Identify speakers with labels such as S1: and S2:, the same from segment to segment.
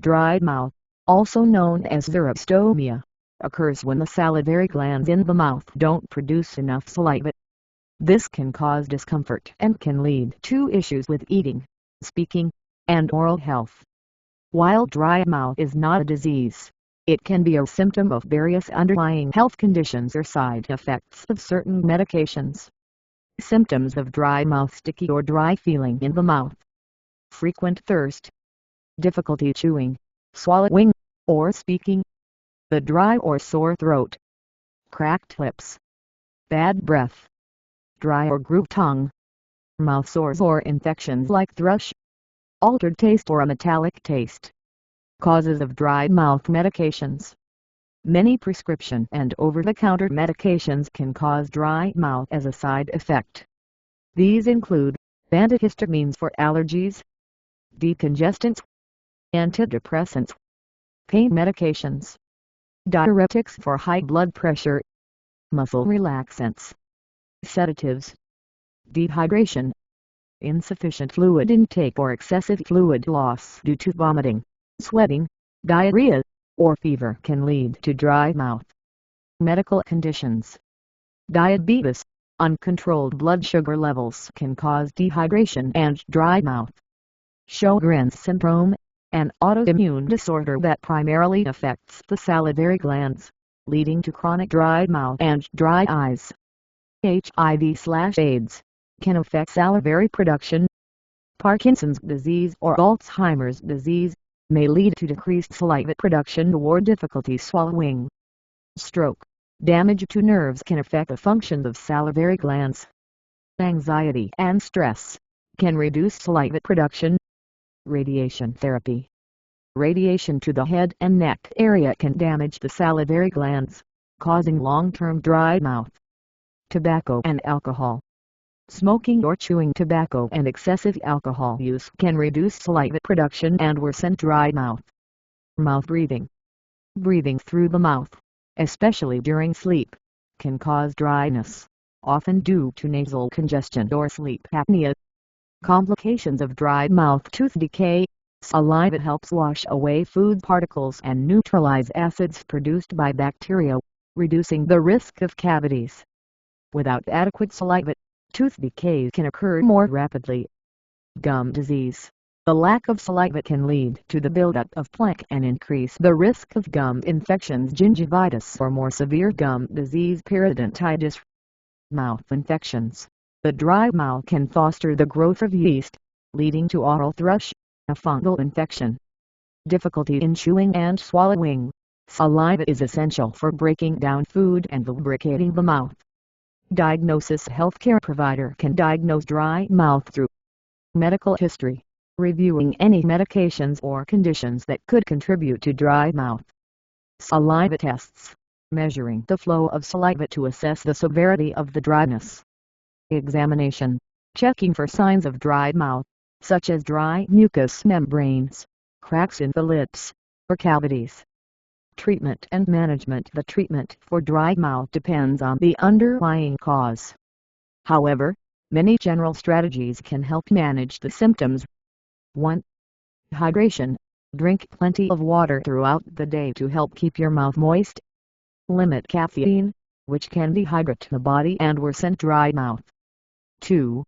S1: Dry mouth, also known as xerostomia, occurs when the salivary glands in the mouth don't produce enough saliva. This can cause discomfort and can lead to issues with eating, speaking, and oral health. While dry mouth is not a disease, it can be a symptom of various underlying health conditions or side effects of certain medications. Symptoms of dry mouth: sticky or dry feeling in the mouth, frequent thirst, difficulty chewing, swallowing, or speaking, a dry or sore throat, cracked lips, bad breath, dry or grooved tongue, mouth sores or infections like thrush, altered taste or a metallic taste. Causes of dry mouth medications. Many prescription and over-the-counter medications can cause dry mouth as a side effect. These include antihistamines for allergies, decongestants, antidepressants, pain medications, diuretics for high blood pressure, muscle relaxants, sedatives, dehydration, insufficient fluid intake or excessive fluid loss due to vomiting, sweating, diarrhea, or fever can lead to dry mouth. Medical conditions. Diabetes, uncontrolled blood sugar levels can cause dehydration and dry mouth. Sjogren's syndrome, an autoimmune disorder that primarily affects the salivary glands, leading to chronic dry mouth and dry eyes. HIV/AIDS, can affect salivary production. Parkinson's disease or Alzheimer's disease, may lead to decreased saliva production or difficulty swallowing. Stroke, damage to nerves can affect the functions of salivary glands. Anxiety and stress, can reduce saliva production. Radiation therapy. Radiation to the head and neck area can damage the salivary glands, causing long-term dry mouth. Tobacco and alcohol. Smoking or chewing tobacco and excessive alcohol use can reduce saliva production and worsen dry mouth. Mouth breathing. Breathing through the mouth, especially during sleep, can cause dryness, often due to nasal congestion or sleep apnea. Complications of dry mouth: tooth decay. Saliva helps wash away food particles and neutralize acids produced by bacteria, reducing the risk of cavities. Without adequate saliva, tooth decay can occur more rapidly. Gum disease. The lack of saliva can lead to the buildup of plaque and increase the risk of gum infections, gingivitis, or more severe gum disease, periodontitis. Mouth infections. The dry mouth can foster the growth of yeast, leading to oral thrush, a fungal infection. Difficulty in chewing and swallowing. Saliva is essential for breaking down food and lubricating the mouth. Diagnosis: healthcare provider can diagnose dry mouth through medical history, reviewing any medications or conditions that could contribute to dry mouth. Saliva tests, measuring the flow of saliva to assess the severity of the dryness. Examination, checking for signs of dry mouth, such as dry mucous membranes, cracks in the lips, or cavities. Treatment and management. The treatment for dry mouth depends on the underlying cause. However, many general strategies can help manage the symptoms. 1. Hydration. Drink plenty of water throughout the day to help keep your mouth moist. Limit caffeine, which can dehydrate the body and worsen dry mouth. 2.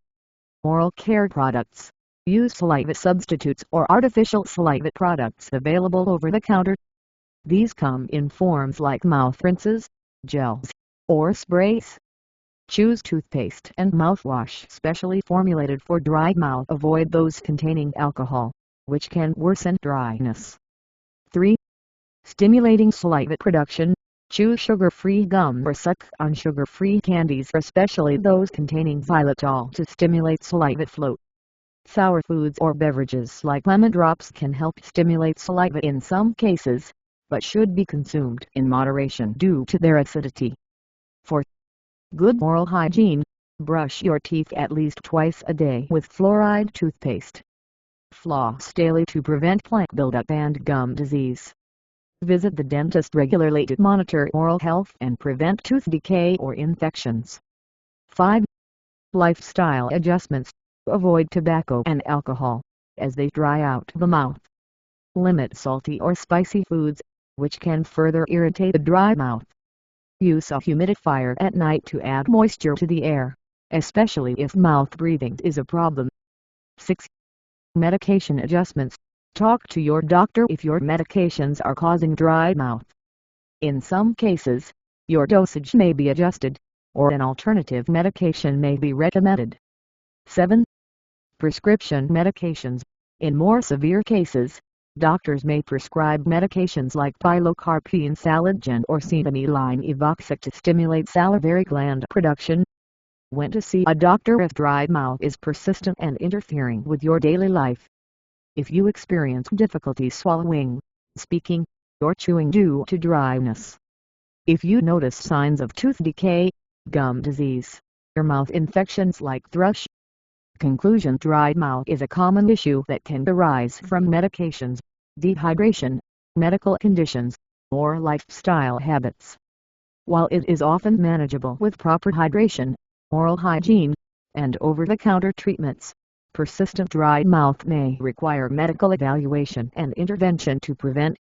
S1: Oral care products. Use saliva substitutes or artificial saliva products available over the counter. These come in forms like mouth rinses, gels, or sprays. Choose toothpaste and mouthwash specially formulated for dry mouth. Avoid those containing alcohol, which can worsen dryness. 3. Stimulating saliva production. Choose sugar-free gum or suck on sugar-free candies, especially those containing xylitol, to stimulate saliva flow. Sour foods or beverages like lemon drops can help stimulate saliva in some cases, but should be consumed in moderation due to their acidity. 4. Good oral hygiene. Brush your teeth at least twice a day with fluoride toothpaste. Floss daily to prevent plaque buildup and gum disease. Visit the dentist regularly to monitor oral health and prevent tooth decay or infections. 5. Lifestyle adjustments. Avoid tobacco and alcohol, as they dry out the mouth. Limit salty or spicy foods, which can further irritate the dry mouth. Use a humidifier at night to add moisture to the air, especially if mouth breathing is a problem. 6. Medication adjustments. Talk to your doctor if your medications are causing dry mouth. In some cases, your dosage may be adjusted, or an alternative medication may be recommended. 7. Prescription medications. In more severe cases, doctors may prescribe medications like pilocarpine Saligen or Phenamyline Evoxetic to stimulate salivary gland production. When to see a doctor if dry mouth is persistent and interfering with your daily life. If you experience difficulty swallowing, speaking, or chewing due to dryness. If you notice signs of tooth decay, gum disease, or mouth infections like thrush. Conclusion: dry mouth is a common issue that can arise from medications, dehydration, medical conditions, or lifestyle habits. While it is often manageable with proper hydration, oral hygiene, and over-the-counter treatments, persistent dry mouth may require medical evaluation and intervention to prevent.